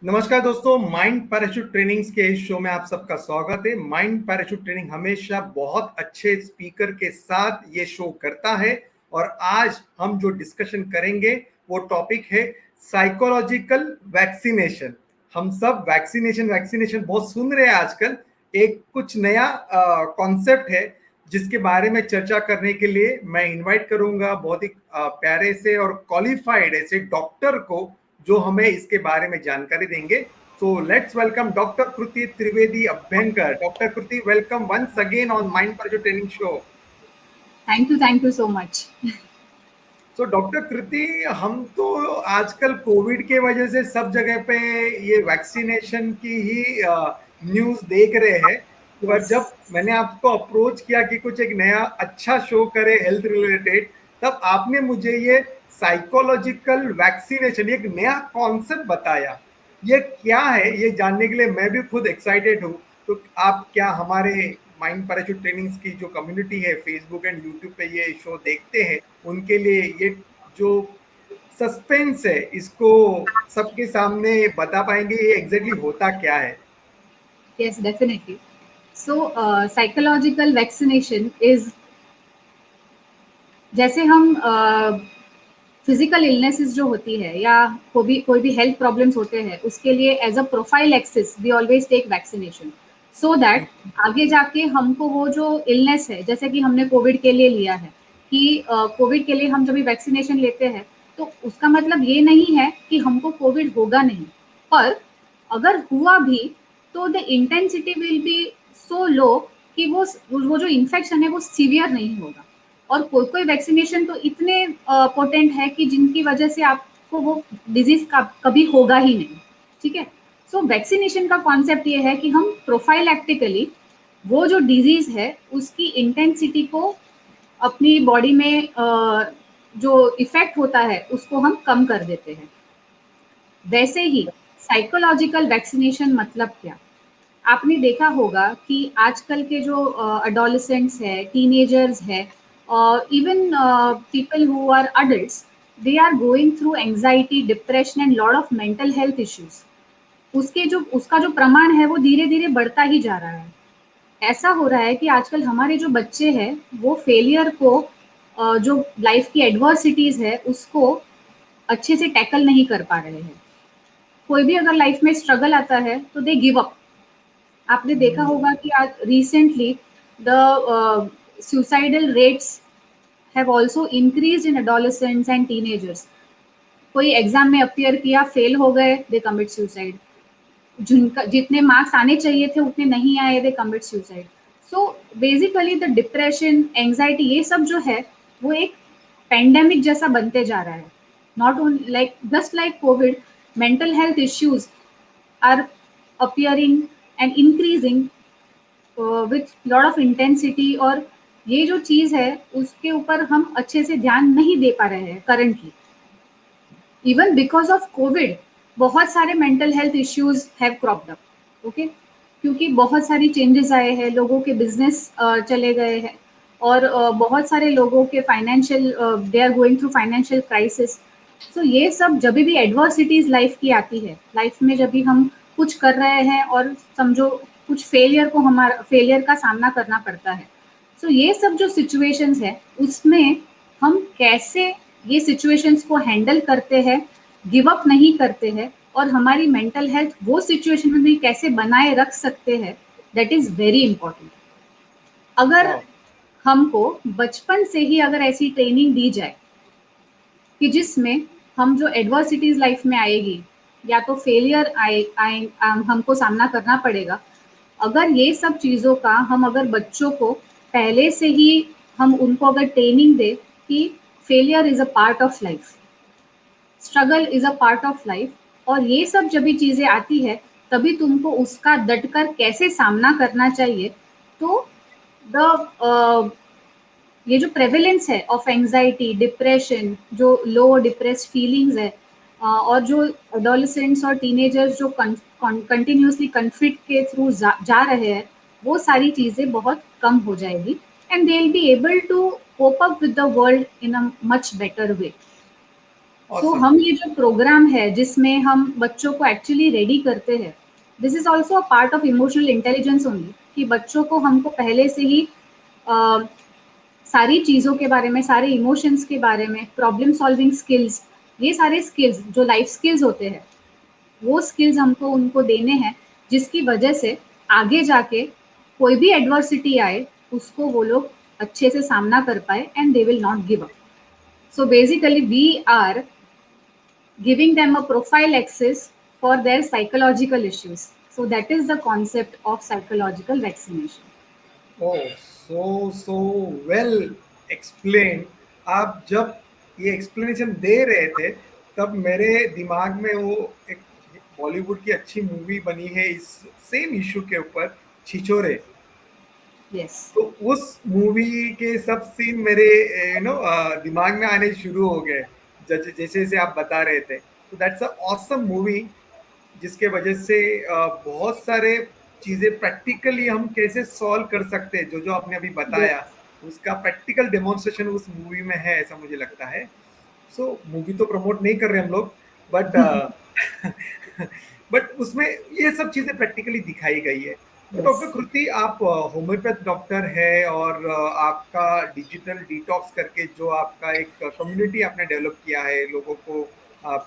नमस्कार दोस्तों, mind parachute trainings के इस शो में आप सबका स्वागत है। माइंड पैराशूट ट्रेनिंग हमेशा बहुत अच्छे स्पीकर के साथ ये शो करता है और आज हम जो डिस्कशन करेंगे वो टॉपिक है साइकोलॉजिकल वैक्सीनेशन। हम सब वैक्सीनेशन बहुत सुन रहे हैं आजकल। एक कुछ नया कॉन्सेप्ट है जिसके बारे में चर्चा करने के लिए मैं इनवाइट करूंगा बहुत ही प्यारे से और क्वालिफाइड ऐसे डॉक्टर को जो हमें इसके बारे में जानकारी देंगे। So let's welcome doctor Kriti Trivedi Abhyankar. Doctor Kriti, welcome once again on mind power training show. Thank you so much. So doctor Kriti, हम तो आजकल कोविड के वजह से सब जगह पे ये वैक्सीनेशन की ही न्यूज देख रहे हैं। पर जब मैंने आपको अप्रोच किया कि कुछ एक नया अच्छा शो करे हेल्थ रिलेटेड, तब आपने मुझे ये साइकोलॉजिकल वैक्सीनेशन एक नया कॉन्सेप्ट बताया। ये क्या है, ये जानने के लिए मैं भी खुद एक्साइटेड हूँ। तो आप क्या हमारे माइंड पैराशूट ट्रेनिंग्स की जो कम्युनिटी है फेसबुक एंड यूट्यूब पे ये शो देखते हैं उनके लिए ये जो सस्पेंस है इसको सबके सामने बता पाएंगे ये एग्जैक्टली होता क्या है? Yes, definitely. So, psychological vaccination is जैसे हम फिजिकल इलनेसेस जो होती है या कोई भी हेल्थ प्रॉब्लम्स होते हैं उसके लिए as a profile axis we always take vaccination so that आगे जाके हमको वो जो इलनेस है, जैसे कि हमने कोविड के लिए लिया है कि कोविड के लिए हम जब भी वैक्सीनेशन लेते हैं तो उसका मतलब ये नहीं है कि हमको कोविड होगा नहीं, पर अगर हुआ भी तो द इंटेंसिटी विल बी सो लो कि वो जो इन्फेक्शन है वो सीवियर नहीं होगा। और कोई कोई वैक्सीनेशन तो इतने पोटेंट है कि जिनकी वजह से आपको वो डिजीज कभी होगा ही नहीं। ठीक है, सो वैक्सीनेशन का कॉन्सेप्ट ये है कि हम प्रोफाइलैक्टिकली वो जो डिजीज है उसकी इंटेंसिटी को अपनी बॉडी में जो इफेक्ट होता है उसको हम कम कर देते हैं। वैसे ही साइकोलॉजिकल वैक्सीनेशन मतलब क्या? आपने देखा होगा कि आजकल के जो अडोलेसेंट्स है, टीनेजर्स है, even people who are adults, they are going through anxiety, depression and lot of mental health issues. उसका जो प्रमाण है वो धीरे धीरे बढ़ता ही जा रहा है। ऐसा हो रहा है कि आजकल हमारे जो बच्चे हैं वो फेलियर को जो लाइफ की एडवर्सिटीज है उसको अच्छे से टैकल नहीं कर पा रहे हैं। कोई भी अगर लाइफ में स्ट्रगल आता है तो दे गिव अप। आपने देखा होगा कि आज recently the suicidal rates have also increased in adolescents and teenagers. कोई एग्जाम में अपीयर किया, फेल हो गए, दे कमिट सुसाइड। जिनका जितने मार्क्स आने चाहिए थे उतने नहीं आए, दे commit suicide. So basically the depression, anxiety, ये सब जो है वो एक पेंडेमिक जैसा बनते जा रहा है। Not only like just like COVID, mental health issues are appearing and increasing with lot of intensity। और ये जो चीज है उसके ऊपर हम अच्छे से ध्यान नहीं दे पा रहे हैं currently. Even because of Covid बहुत सारे mental health issues have cropped up. Okay, क्योंकि बहुत सारी चेंजेस आए हैं, लोगों के बिजनेस चले गए हैं और बहुत सारे लोगों के financial, they are going through financial crisis. So ये सब जब भी एडवर्सिटीज लाइफ की आती है, लाइफ में जब भी हम कुछ कर रहे हैं और समझो कुछ फेलियर का सामना करना पड़ता है, सो ये सब जो सिचुएशंस है उसमें हम कैसे ये सिचुएशंस को हैंडल करते हैं, गिव अप नहीं करते हैं और हमारी मेंटल हेल्थ वो सिचुएशन में भी कैसे बनाए रख सकते हैं, दैट इज वेरी इंपॉर्टेंट। अगर हमको बचपन से ही अगर ऐसी ट्रेनिंग दी जाए कि जिसमें हम जो एडवर्सिटीज लाइफ में आएगी या तो फेलियर आए हमको सामना करना पड़ेगा, अगर ये सब चीज़ों का हम अगर बच्चों को पहले से ही हम उनको अगर ट्रेनिंग दे कि failure is a part of life, struggle is a part of life, और ये सब जब भी चीज़ें आती है तभी तुमको उसका डटकर कैसे सामना करना चाहिए, तो द ये जो प्रेवलेंस है ऑफ एंजाइटी, डिप्रेशन, जो लो डिप्रेस्ड फीलिंग्स है, और जो एडोलेसेंट्स और टीनेजर्स जो कंटिन्यूसली कन्फ्लिक्ट के थ्रू जा रहे हैं, वो सारी चीज़ें बहुत कम हो जाएगी and they will be able to cope up with the world in a much better way. So awesome. हम ये जो प्रोग्राम है जिसमें हम बच्चों को एक्चुअली रेडी करते हैं, this is also a part of emotional intelligence only, कि बच्चों को हमको पहले से ही अ, सारी चीज़ों के बारे में, सारे इमोशंस के बारे में, प्रॉब्लम सॉल्विंग स्किल्स, ये सारे स्किल्स जो लाइफ स्किल्स होते हैं, वो स्किल्स हमको उनको देने हैं, जिसकी वजह से आगे जाके कोई भी एडवर्सिटी आए, उसको वो लोग अच्छे से सामना कर पाए and they will not give up. So basically, we are giving them a profile access for their psychological issues. So that is the concept of psychological vaccination. Oh, so well explain. आप जब ये explanation दे रहे थे, तब मेरे दिमाग में वो एक बॉलीवुड की अच्छी मूवी बनी है इस सेम इशू के ऊपर, छिछोरे। Yes. तो उस मूवी के सब सीन मेरे दिमाग में आने शुरू हो गए, जैसे जैसे आप बता रहे थे। तो दैट्स अ ऑसम मूवी, जिसके वजह से बहुत सारे चीजें प्रैक्टिकली हम कैसे सॉल्व कर सकते हैं, जो जो आपने अभी Yes. बताया, उसका प्रैक्टिकल डेमोन्स्ट्रेशन उस मूवी में है, ऐसा मुझे लगता है। सो मूवी तो प्रमोट नहीं कर रहे हम लोग, बट बट उसमें ये सब चीजें प्रैक्टिकली दिखाई गई है। तो डॉक्टर Yes. कृति, आप होम्योपैथ डॉक्टर है, और आपका डिजिटल डिटॉक्स करके जो आपका एक कम्युनिटी आपने डेवलप किया है, लोगों को आप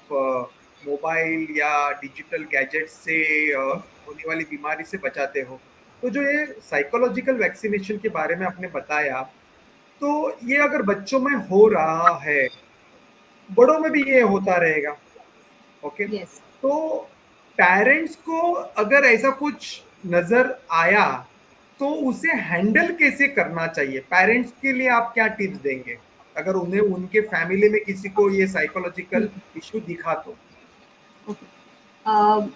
मोबाइल या डिजिटल गैजेट से होने वाली बीमारी से बचाते हो। तो जो ये साइकोलॉजिकल वैक्सीनेशन के बारे में आपने बताया, तो ये अगर बच्चों में हो रहा है, बड़ों में भी ये होता रहेगा। ओके। Yes. तो पेरेंट्स को अगर ऐसा कुछ नजर आया, तो उसे हैंडल कैसे करना चाहिए? पेरेंट्स के लिए आप क्या टिप्स देंगे, अगर उन्हें उनके फैमिली में किसी को ये साइकोलॉजिकल इश्यू दिखा तो? Okay. Uh,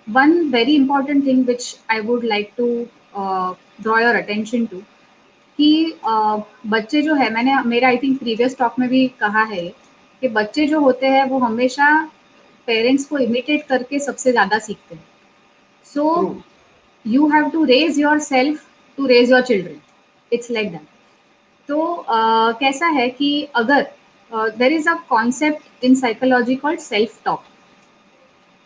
one very important thing which I would like to draw your attention to, कि बच्चे जो है, मैंने मेरा आई थिंक प्रीवियस टॉक में भी कहा है ये, कि बच्चे जो होते हैं वो हमेशा पेरेंट्स को इमिटेट करके सबसे ज़्यादा सीखते हैं. So true. you have to raise yourself to raise your children. It's like that. तो कैसा है कि अगर there is a concept in psychology called self talk.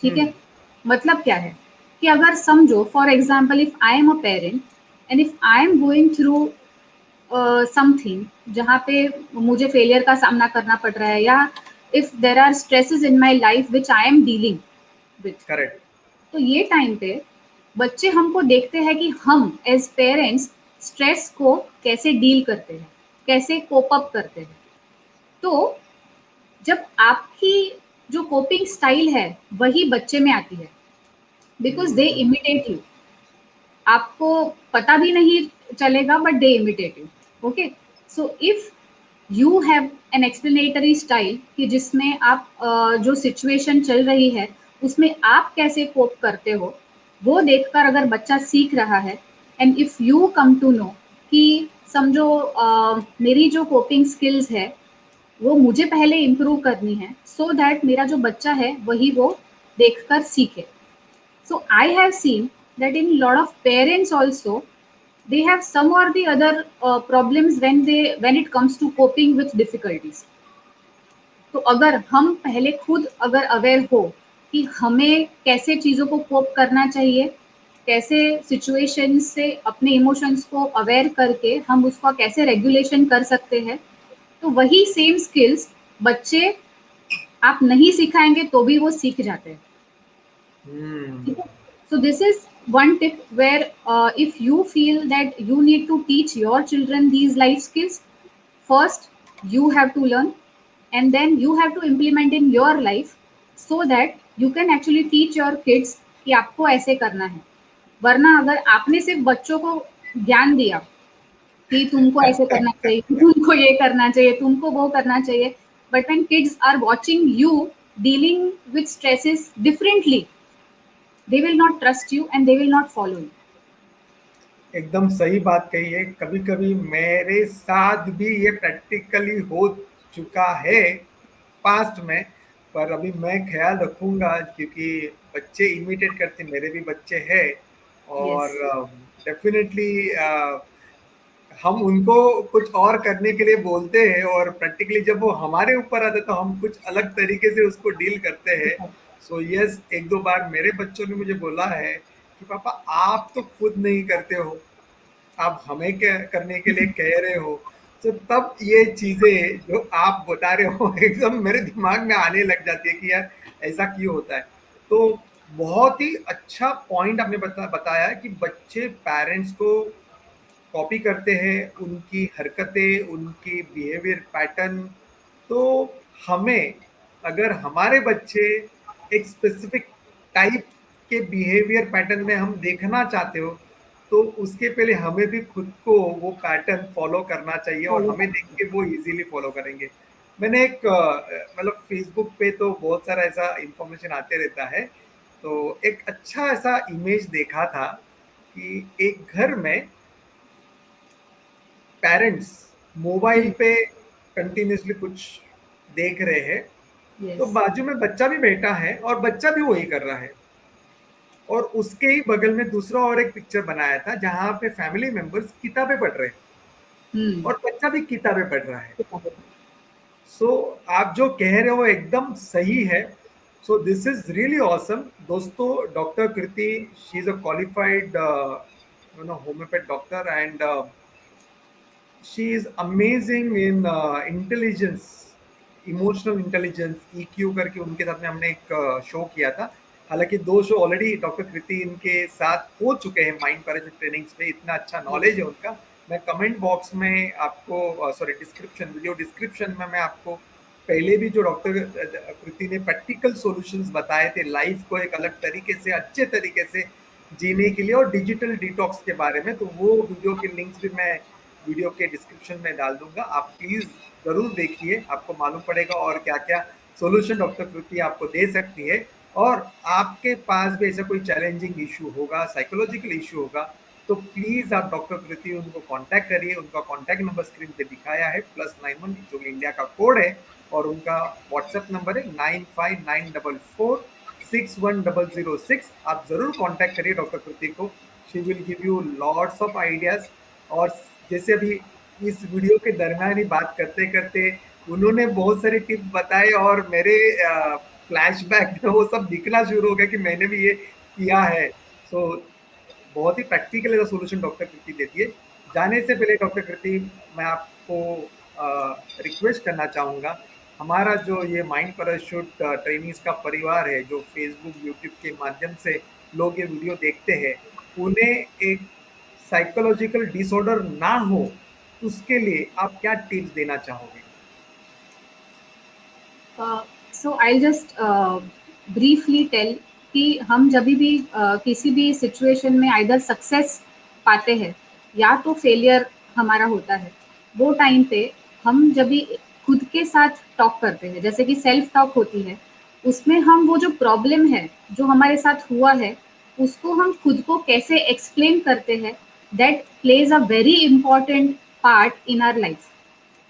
ठीक है. हम्म। मतलब क्या है कि अगर समझो, for example, if I am a parent and if I am going through something जहाँ पे मुझे फेलियर का सामना करना पड़ रहा है, या if there are stresses in my life which I am dealing with, correct. तो ये टाइम पे बच्चे हमको देखते हैं कि हम एज पेरेंट्स स्ट्रेस को कैसे डील करते हैं, कैसे कोप अप करते हैं. तो जब आपकी जो कोपिंग स्टाइल है वही बच्चे में आती है, because they hmm. Imitate you. आपको पता भी नहीं चलेगा but they imitate you. Okay. So if you have an explanatory style कि जिसमें आप जो सिचुएशन चल रही है उसमें आप कैसे कोप करते हो, वो देखकर अगर बच्चा सीख रहा है, and if you come to know कि समझो मेरी जो कोपिंग स्किल्स है वो मुझे पहले इम्प्रूव करनी है, सो दैट मेरा जो बच्चा है वही वो देखकर सीखे. So I have seen that in lot of parents also, they have some or the other problems when it comes to coping with difficulties. तो अगर हम पहले खुद अगर अवेयर हो कि हमें कैसे चीज़ों को कोप करना चाहिए, कैसे सिचुएशन से अपने इमोशंस को अवेयर करके हम उसका कैसे रेगुलेशन कर सकते हैं, तो वही सेम स्किल्स बच्चे आप नहीं सिखाएंगे तो भी वो सीख जाते हैं. हम्म। So this is one tip where if you feel that you need to teach your children these life skills, first you have to learn and then you have to implement in your life, so that you can actually teach your kids कि आपको ऐसे करना है. वरना अगर आपने सिर्फ बच्चों को ज्ञान दिया कि तुमको ऐसे करना चाहिए, तुमको ये करना चाहिए, तुमको वो करना चाहिए, but when kids are watching you dealing with stresses differently, they will not trust you and they will not follow you. एकदम सही बात कही है। कभी कभी मेरे साथ भी ये प्रैक्टिकली हो चुका है पास्ट में, पर अभी मैं ख्याल रखूंगा, क्योंकि बच्चे इमिटेट करते, मेरे भी बच्चे हैं। और Yes. डेफिनेटली हम उनको कुछ और करने के लिए बोलते हैं और प्रैक्टिकली जब वो हमारे ऊपर आते तो हम कुछ अलग तरीके से उसको डील करते हैं। सो यस, एक दो बार मेरे बच्चों ने मुझे बोला है कि पापा आप तो खुद नहीं करते हो, आप हमें क्या करने के लिए कह रहे हो। तो तब ये चीजें जो आप बता रहे हो एकदम मेरे दिमाग में आने लग जाती है कि यार ऐसा क्यों होता है। तो बहुत ही अच्छा पॉइंट आपने बताया कि बच्चे पेरेंट्स को कॉपी करते हैं, उनकी हरकतें, उनकी बिहेवियर पैटर्न। तो हमें, अगर हमारे बच्चे एक स्पेसिफिक टाइप के बिहेवियर पैटर्न में हम देखना चाहते हो, तो उसके पहले हमें भी खुद को वो पैटर्न फॉलो करना चाहिए और फॉलो हमें देख करना के वो इजीली फॉलो करेंगे। मैंने एक मतलब फेसबुक पे तो बहुत सारा ऐसा इंफॉर्मेशन आते रहता है, तो एक अच्छा ऐसा इमेज देखा था कि एक घर में पेरेंट्स मोबाइल चाहिए। पे कंटिन्यूअसली कुछ देख रहे हैं, तो यस। बाजू में बच्चा भी बैठा है और बच्चा भी वही कर रहा है, और उसके ही बगल में दूसरा और एक पिक्चर बनाया था जहां पे फैमिली मेंबर्स किताबें पढ़ रहे हैं हम्म। और बच्चा भी किताबें पढ़ रहा है। सो आप जो कह रहे हो एकदम सही है। So this is really awesome दोस्तों। Doctor Kriti, she is a qualified homeopath doctor and she is amazing in intelligence, emotional intelligence, EQ करके उनके साथ में हमने एक शो किया था। हालांकि दो शो ऑलरेडी डॉक्टर कृति इनके साथ हो चुके हैं माइंड पैराशूट ट्रेनिंग्स पे, इतना अच्छा नॉलेज है उनका। मैं कमेंट बॉक्स में आपको सॉरी डिस्क्रिप्शन, वीडियो डिस्क्रिप्शन में मैं आपको पहले भी जो डॉक्टर कृति ने प्रैक्टिकल सॉल्यूशंस बताए थे लाइफ को एक अलग तरीके से अच्छे तरीके से जीने के लिए और डिजिटल डिटॉक्स के बारे में, तो वो वीडियो के लिंक्स भी मैं वीडियो के डिस्क्रिप्शन में डाल दूंगा। आप प्लीज जरूर देखिए, आपको मालूम पड़ेगा और क्या क्या सॉल्यूशन डॉक्टर कृति आपको दे सकती है। और आपके पास भी ऐसा कोई चैलेंजिंग इशू होगा, साइकोलॉजिकल इशू होगा, तो प्लीज आप डॉक्टर कृति उनको कांटेक्ट करिए। उनका कांटेक्ट नंबर स्क्रीन पे दिखाया है, +91 जो इंडिया का कोड है, और उनका व्हाट्सएप नंबर है 9594461006। आप जरूर कांटेक्ट करिए डॉक्टर कृति को, she will give you lots of ideas. और जैसे अभी इस वीडियो के दरमियान ही बात करते करते उन्होंने बहुत सारे टिप्स बताए और मेरे फ्लैशबैक में वो सब दिखना शुरू हो गया कि मैंने भी ये किया है। सो बहुत ही प्रैक्टिकल एज़ सॉल्यूशन डॉक्टर कृति देती है। जाने से पहले डॉक्टर कृति, मैं आपको रिक्वेस्ट करना चाहूँगा, हमारा जो ये माइंड पैराशूट ट्रेनिंग्स का परिवार है, जो फेसबुक, यूट्यूब के माध्यम से लोग ये वीडियो देखते हैं, उन्हें एक साइकोलॉजिकल डिसऑर्डर ना हो, उसके लिए आप क्या टिप्स देना चाहोगे? सो आई जस्ट ब्रीफली टेल कि हम जब भी किसी भी सिचुएशन में आइदर सक्सेस पाते हैं या तो फेलियर हमारा होता है, वो टाइम पे हम जब भी खुद के साथ टॉक करते हैं, जैसे कि सेल्फ टॉक होती है, उसमें हम वो जो प्रॉब्लम है जो हमारे साथ हुआ है उसको हम खुद को कैसे एक्सप्लेन करते हैं, that plays a very important part in our life.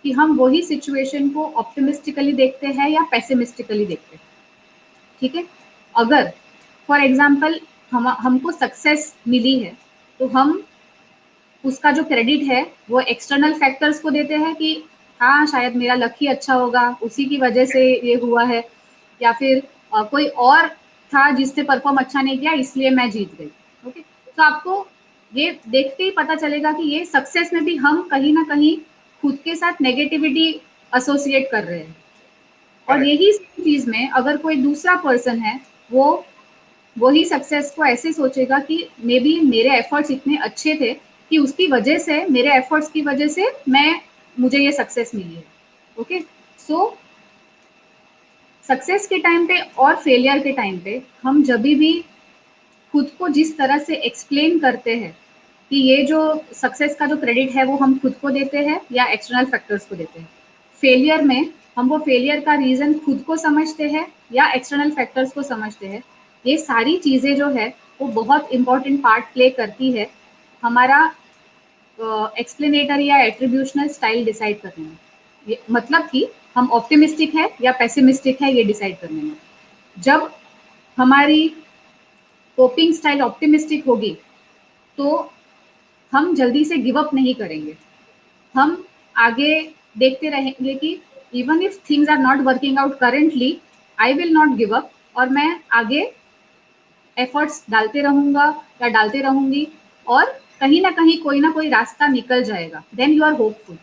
कि हम वही सिचुएशन को ऑप्टिमिस्टिकली देखते हैं या पेसिमिस्टिकली देखते हैं। ठीक है, अगर फॉर एग्जाम्पल हमको सक्सेस मिली है तो हम उसका जो क्रेडिट है वो एक्सटर्नल फैक्टर्स को देते हैं कि हाँ शायद मेरा लक ही अच्छा होगा, उसी की वजह से ये हुआ है, या फिर कोई और था जिसने परफॉर्म अच्छा नहीं किया इसलिए मैं जीत गई। ओके, तो आपको ये देखते ही पता चलेगा कि ये सक्सेस में भी हम कहीं ना कहीं खुद के साथ नेगेटिविटी एसोसिएट कर रहे हैं। और करेक्ट। यही चीज में अगर कोई दूसरा पर्सन है, वो वही सक्सेस को ऐसे सोचेगा कि मे बी मेरे एफर्ट्स इतने अच्छे थे कि उसकी वजह से, मेरे एफर्ट्स की वजह से मुझे ये सक्सेस मिली है। ओके, सो सक्सेस के टाइम पे और फेलियर के टाइम पे हम जब भी खुद को जिस तरह से एक्सप्लेन करते हैं कि ये जो सक्सेस का जो क्रेडिट है वो हम खुद को देते हैं या एक्सटर्नल फैक्टर्स को देते हैं, फेलियर में हम वो फेलियर का रीज़न खुद को समझते हैं या एक्सटर्नल फैक्टर्स को समझते हैं, ये सारी चीज़ें जो है वो बहुत इंपॉर्टेंट पार्ट प्ले करती है हमारा एक्सप्लेनेटरी या एट्रीब्यूशनल स्टाइल डिसाइड करने में। मतलब कि हम ऑप्टिमिस्टिक है या पेसिमिस्टिक है ये डिसाइड करने में। जब हमारी कोपिंग स्टाइल ऑप्टिमिस्टिक होगी तो हम जल्दी से गिव अप नहीं करेंगे। हम आगे देखते रहेंगे कि even if things are not working out currently, I will not give up, और मैं आगे एफर्ट्स डालते रहूंगा या डालते रहूंगी, और कहीं ना कहीं कोई ना कोई रास्ता निकल जाएगा, then you are hopeful.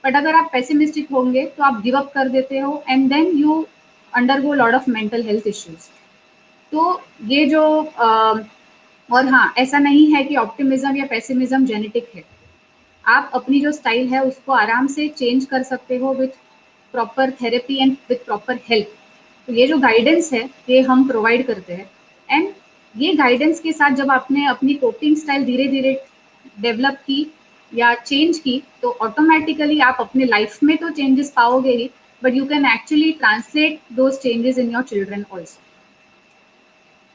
But अगर आप पेसिमिस्टिक होंगे तो आप गिव अप कर देते हो, and then you undergo lot of mental health issues. तो ये जो और हाँ, ऐसा नहीं है कि ऑप्टिमिज्म या पेसिमिज्म जेनेटिक है। आप अपनी जो स्टाइल है उसको आराम से चेंज कर सकते हो with proper therapy and with proper help. तो ये जो गाइडेंस है ये हम प्रोवाइड करते हैं, एंड ये गाइडेंस के साथ जब आपने अपनी कोपिंग स्टाइल धीरे धीरे डेवलप की या चेंज की, तो ऑटोमेटिकली आप अपने लाइफ में तो चेंजेस पाओगे ही, but you can actually translate those changes in your children also.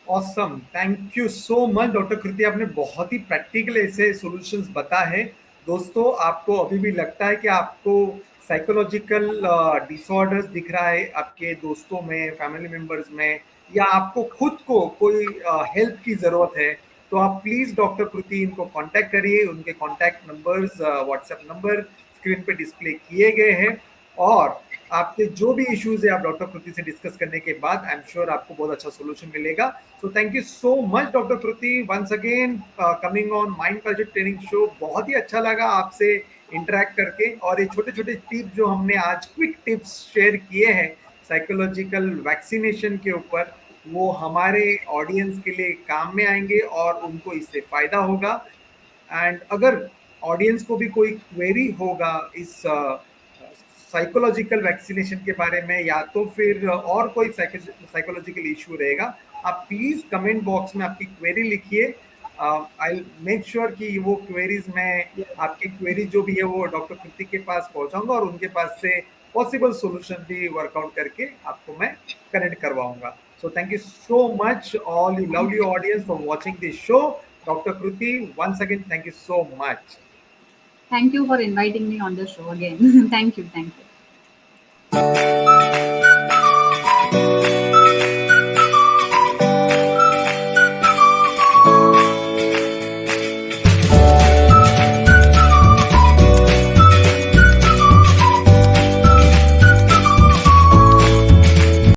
Awesome, thank you so much doctor Kriti, आपने बहुत ही प्रैक्टिकल ऐसे सॉल्यूशंस बता है। दोस्तों, आपको अभी भी लगता है कि आपको साइकोलॉजिकल डिसऑर्डर्स दिख रहा है आपके दोस्तों में, फैमिली मेंबर्स में, या आपको खुद को कोई हेल्प की जरूरत है, तो आप प्लीज डॉक्टर कृति इनको कांटेक्ट करिए। उनके contact numbers, WhatsApp number screen पे डिस्प्ले किए गए हैं। और आपके जो भी इश्यूज है आप डॉक्टर कृति से डिस्कस करने के बाद आई एम श्योर आपको बहुत अच्छा सोल्यूशन मिलेगा। So thank you so much doctor Kriti, once again coming on mind culture training show. बहुत ही अच्छा लगा आपसे इंटरेक्ट करके, और ये छोटे छोटे टिप्स जो हमने आज क्विक टिप्स शेयर किए हैं साइकोलॉजिकल वैक्सीनेशन के ऊपर, वो हमारे ऑडियंस के लिए काम में आएंगे और उनको इससे फायदा होगा। एंड अगर ऑडियंस को भी कोई क्वेरी होगा इस साइकोलॉजिकल वैक्सीनेशन के बारे में, या तो फिर और कोई साइकोलॉजिकल इशू रहेगा, आप प्लीज कमेंट बॉक्स में आपकी क्वेरी लिखिए। आई मेक श्योर कि वो क्वेरीज में आपकी क्वेरी जो भी है वो डॉक्टर कृति के पास पहुंचाऊंगा, और उनके पास से पॉसिबल सॉल्यूशन भी वर्कआउट करके आपको मैं कनेक्ट करवाऊंगा। So thank you so much all you lovely audience for watching this show. Doctor Kriti, once again thank you so much. Thank you for inviting me on the show again. Thank you, thank you.